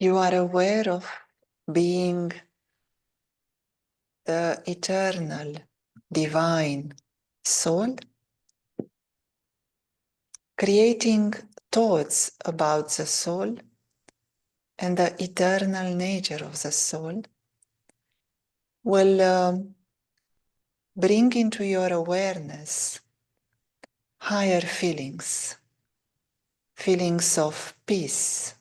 You are aware of being the eternal, divine soul, creating thoughts about the soul and the eternal nature of the soul will bring into your awareness higher feelings, feelings of peace,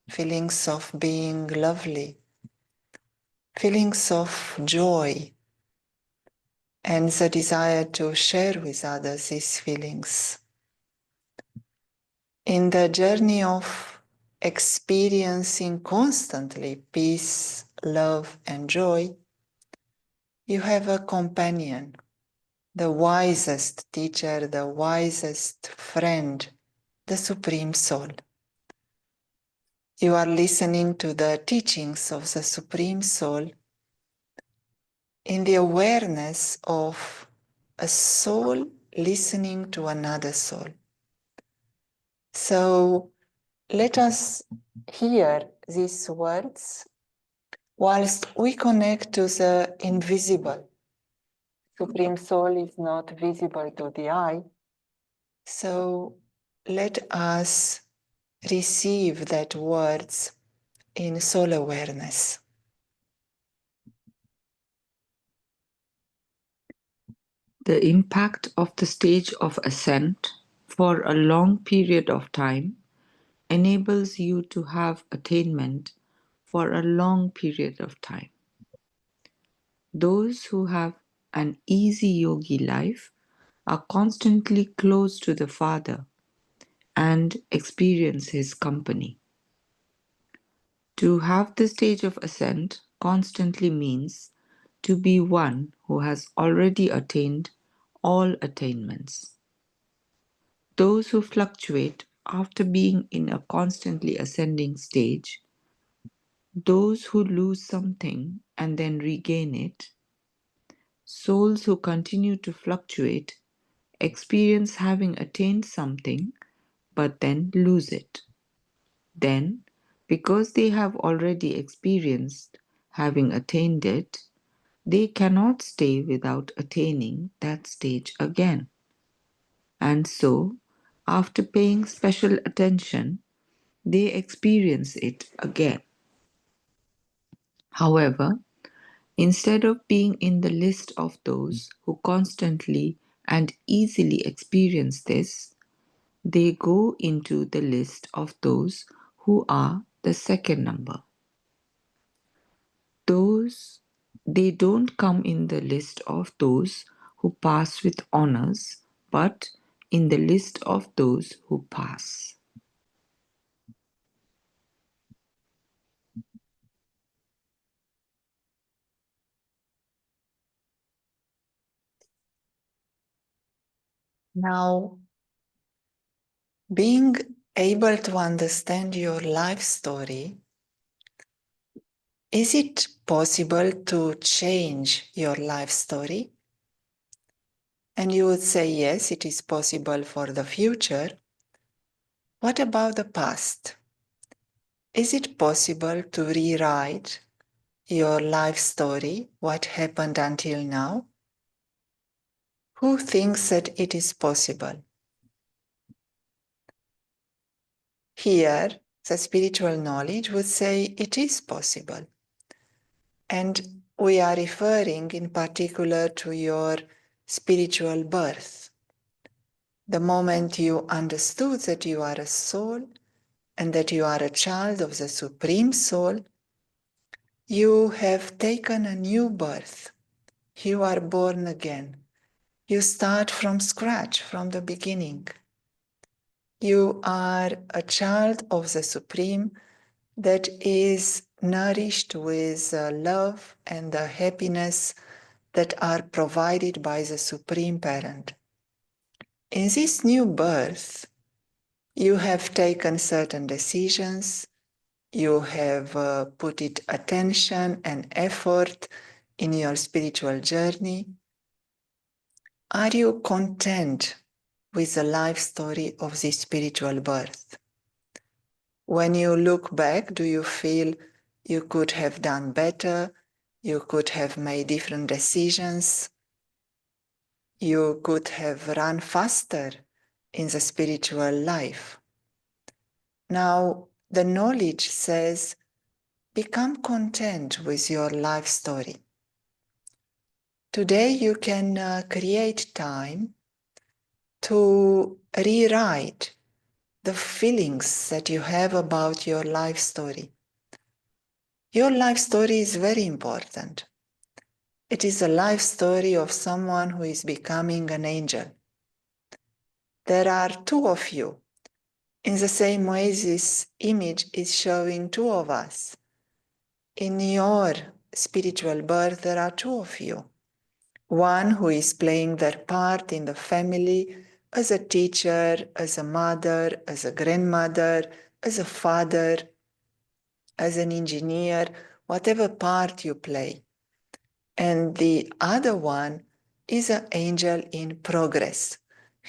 feelings of being lovely, feelings of joy, and the desire to share with others these feelings. In the journey of experiencing constantly peace, love, and joy, you have a companion, the wisest teacher, the wisest friend, the Supreme Soul. You are listening to the teachings of the Supreme Soul in the awareness of a soul listening to another soul. So let us hear these words whilst we connect to the invisible. Supreme Soul is not visible to the eye. So let us receive that words in soul awareness. The impact of the stage of ascent for a long period of time enables you to have attainment for a long period of time. Those who have an easy yogi life are constantly close to the Father and experience His company. To have the stage of ascent constantly means to be one who has already attained all attainments. Those who fluctuate after being in a constantly ascending stage, those who lose something and then regain it, souls who continue to fluctuate experience having attained something but then lose it. Then, because they have already experienced having attained it, they cannot stay without attaining that stage again. And so, after paying special attention, they experience it again. However, instead of being in the list of those who constantly and easily experience this, they go into the list of those who are the second number. They don't come in the list of those who pass with honors, but in the list of those who pass. Now, being able to understand your life story, is it possible to change your life story? And you would say, yes, it is possible for the future. What about the past? Is it possible to rewrite your life story, what happened until now? Who thinks that it is possible? Here, the spiritual knowledge would say it is possible. And we are referring in particular to your spiritual birth. The moment you understood that you are a soul and that you are a child of the Supreme Soul, you have taken a new birth. You are born again. You start from scratch, from the beginning. You are a child of the Supreme that is nourished with love and the happiness that are provided by the Supreme Parent. In this new birth, you have taken certain decisions, you have put it attention and effort in your spiritual journey. Are you content with the life story of this spiritual birth? When you look back, do you feel you could have done better? You could have made different decisions? You could have run faster in the spiritual life? Now, the knowledge says, become content with your life story. Today, you can create time to rewrite the feelings that you have about your life story. Your life story is very important. It is a life story of someone who is becoming an angel. There are two of you. In the same way, this image is showing two of us. In your spiritual birth, there are two of you. One who is playing their part in the family as a teacher, as a mother, as a grandmother, as a father, as an engineer, whatever part you play. And the other one is an angel in progress.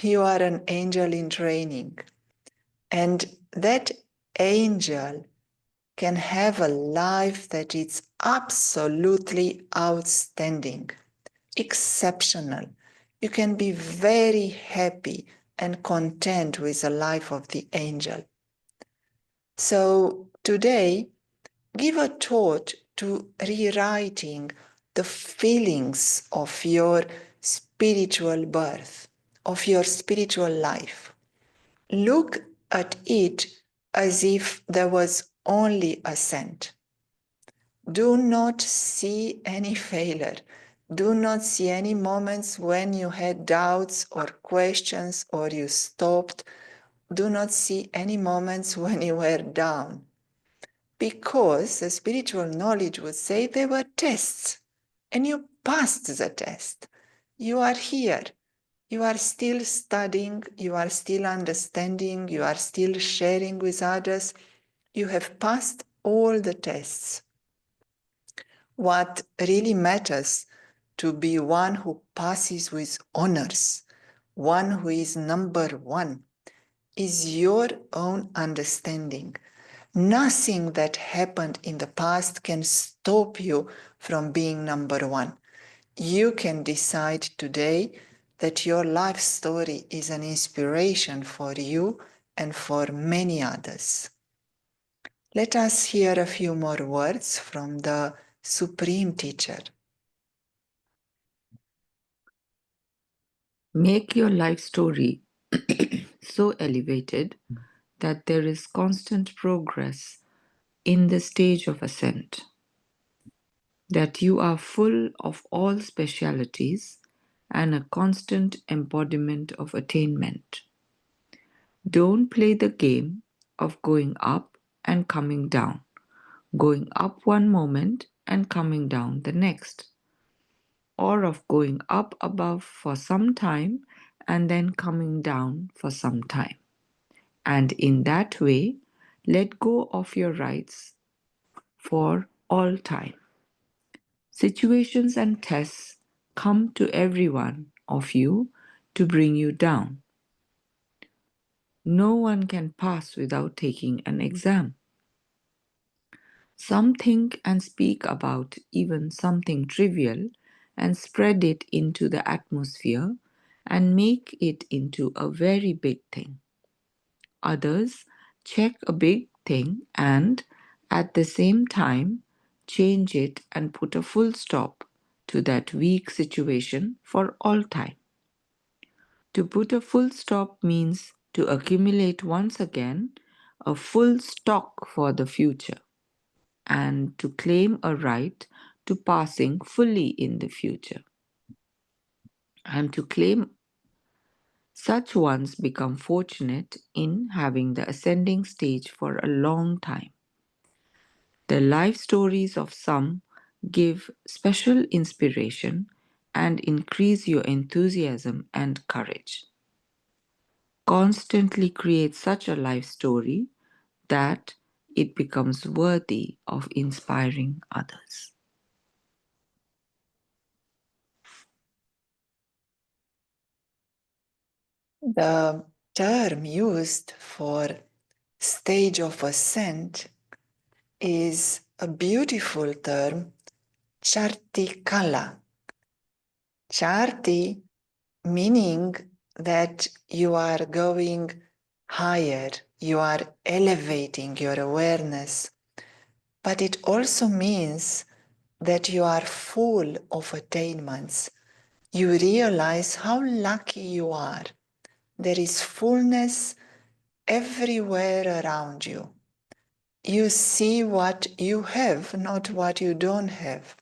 You are an angel in training. And that angel can have a life that is absolutely outstanding, exceptional. You can be very happy and content with the life of the angel. So today, give a thought to rewriting the feelings of your spiritual birth, of your spiritual life. Look at it as if there was only ascent. Do not see any failure. Do not see any moments when you had doubts or questions or you stopped. Do not see any moments when you were down. Because the spiritual knowledge would say there were tests and you passed the test. You are here. You are still studying. You are still understanding. You are still sharing with others. You have passed all the tests. What really matters to be one who passes with honors, one who is number one, is your own understanding. Nothing that happened in the past can stop you from being number one. You can decide today that your life story is an inspiration for you and for many others. Let us hear a few more words from the Supreme Teacher. Make your life story so elevated that there is constant progress in the stage of ascent, that you are full of all specialities and a constant embodiment of attainment. Don't play the game of going up and coming down, going up one moment and coming down the next, or of going up above for some time and then coming down for some time. And in that way, let go of your rights for all time. Situations and tests come to every one of you to bring you down. No one can pass without taking an exam. Some think and speak about even something trivial and spread it into the atmosphere and make it into a very big thing. Others check a big thing and, at the same time, change it and put a full stop to that weak situation for all time. To put a full stop means to accumulate once again a full stock for the future and to claim a right to passing fully in the future. And to claim such ones become fortunate in having the ascending stage for a long time. The life stories of some give special inspiration and increase your enthusiasm and courage. Constantly create such a life story that it becomes worthy of inspiring others. The term used for stage of ascent is a beautiful term, chartikala. Charti meaning that you are going higher, you are elevating your awareness, but it also means that you are full of attainments. You realize how lucky you are. There is fullness everywhere around you. You see what you have, not what you don't have.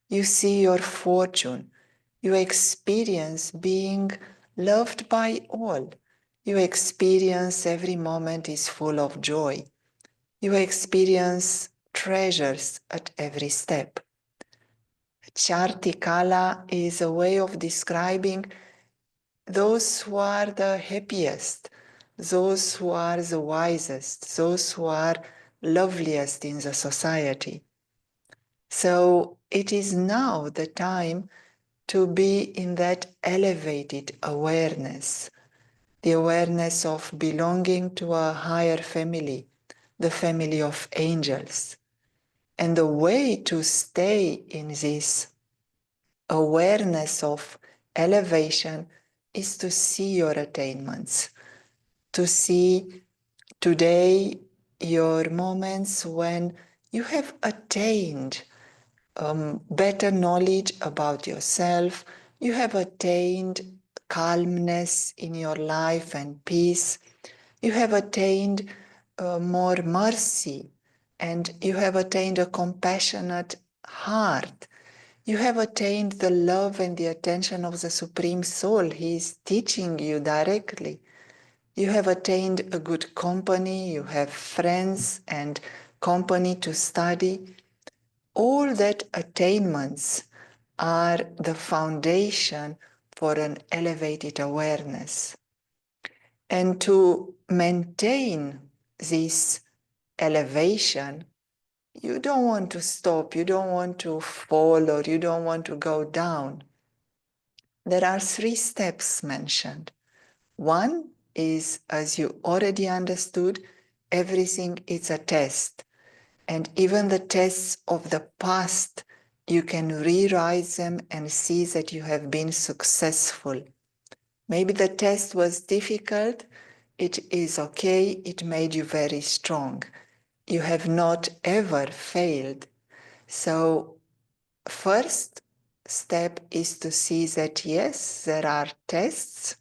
You see your fortune. You experience being loved by all. You experience every moment is full of joy. You experience treasures at every step. Chartikala is a way of describing those who are the happiest, those who are the wisest, those who are loveliest in the society. So it is now the time to be in that elevated awareness, the awareness of belonging to a higher family, the family of angels. And the way to stay in this awareness of elevation is to see your attainments, to see today your moments when you have attained better knowledge about yourself, you have attained calmness in your life and peace, you have attained more mercy, and you have attained a compassionate heart. You have attained the love and the attention of the Supreme Soul. He is teaching you directly. You have attained a good company, you have friends and company to study. All that attainments are the foundation for an elevated awareness. And to maintain this elevation, you don't want to stop, you don't want to fall, or you don't want to go down. There are 3 steps mentioned. One is, as you already understood, everything is a test. And even the tests of the past, you can rewrite them and see that you have been successful. Maybe the test was difficult. It is okay. It made you very strong. You have not ever failed. So, first step is to see that yes, there are tests,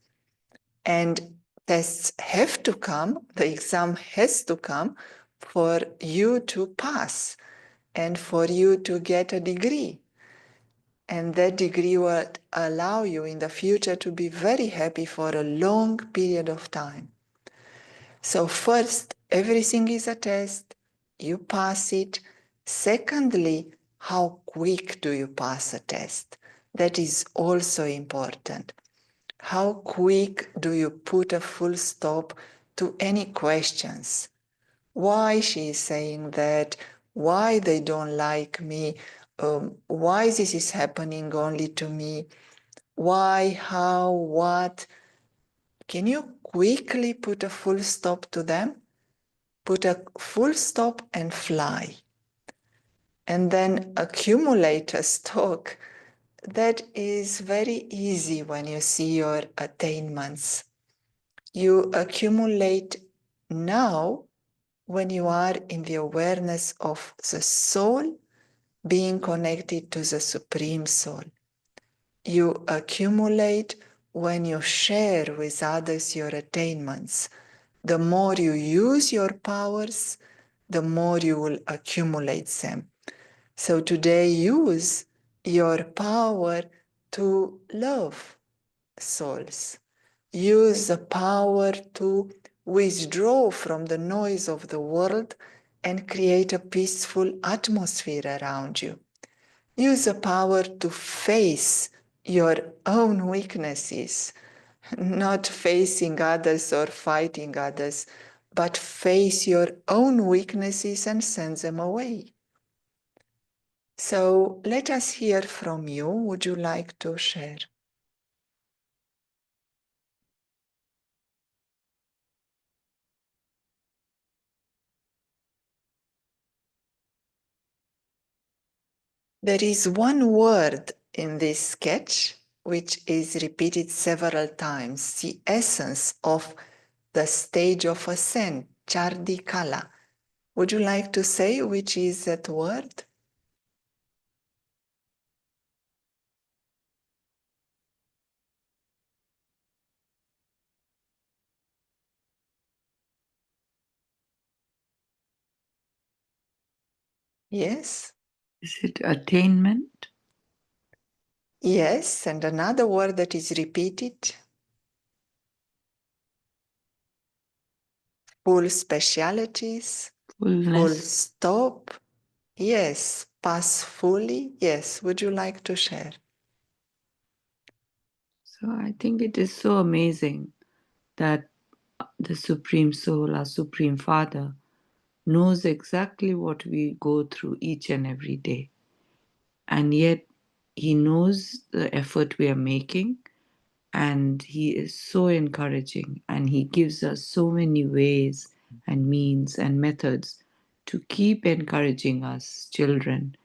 and tests have to come. The exam has to come for you to pass and for you to get a degree. And that degree will allow you in the future to be very happy for a long period of time. So first, everything is a test. You pass it. Secondly, how quick do you pass a test? That is also important. How quick do you put a full stop to any questions? Why she is saying that, why they don't like me, why this is happening only to me, why, how, what. Can you quickly put a full stop to them? Put a full stop and fly. And then accumulate a stock. That is very easy when you see your attainments. You accumulate now when you are in the awareness of the soul being connected to the Supreme Soul. You accumulate when you share with others your attainments. The more you use your powers, the more you will accumulate them. So today, use your power to love souls. Use the power to withdraw from the noise of the world and create a peaceful atmosphere around you. Use the power to face your own weaknesses, not facing others or fighting others, but face your own weaknesses and send them away. So let us hear from you. Would you like to share? There is one word in this sketch which is repeated several times, the essence of the stage of ascent, Chardikala. Would you like to say which is that word? Yes? Is it attainment? Yes, and another word that is repeated, full specialities, full Fullness? stop. Yes, pass fully. Yes, would you like to share? So I think it is so amazing that the Supreme Soul, our Supreme Father, knows exactly what we go through each and every day. And yet, He knows the effort we are making, and He is so encouraging, and He gives us so many ways and means and methods to keep encouraging us, children.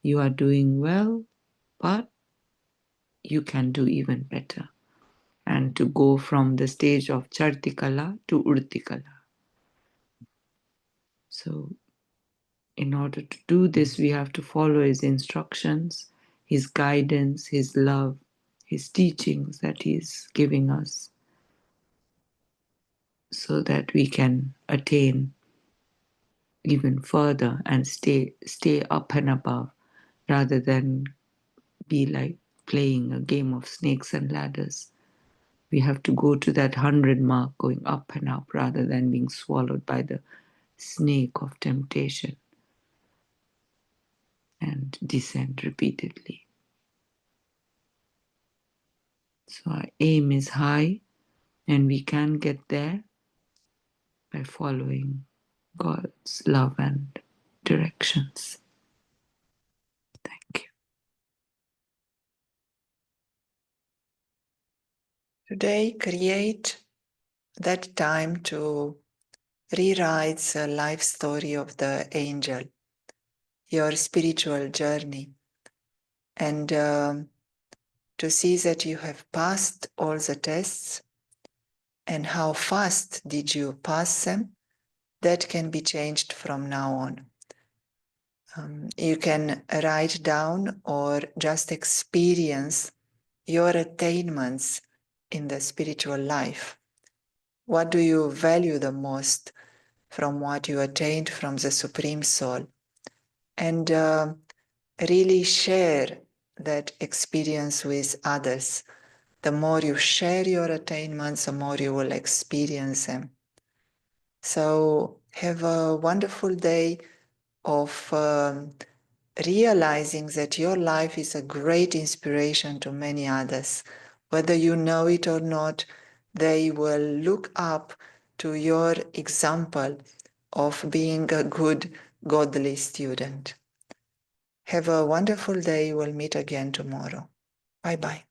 You are doing well, but you can do even better. And to go from the stage of Chartikala to Urtikala. So, in order to do this, we have to follow His instructions, His guidance, His love, His teachings that He is giving us so that we can attain even further and stay up and above rather than be like playing a game of snakes and ladders. We have to go to that 100 mark going up and up rather than being swallowed by the snake of temptation and descend repeatedly. So our aim is high and we can get there by following God's love and directions. Thank you. Today, create that time to rewrite the life story of the angel, your spiritual journey, and to see that you have passed all the tests and how fast did you pass them. That can be changed from now on. You can write down or just experience your attainments in the spiritual life. What do you value the most from what you attained from the Supreme Soul? And really share that experience with others. The more you share your attainments, the more you will experience them. So have a wonderful day of realizing that your life is a great inspiration to many others. Whether you know it or not, they will look up to your example of being a good, godly student. Have a wonderful day. We'll meet again tomorrow. Bye bye.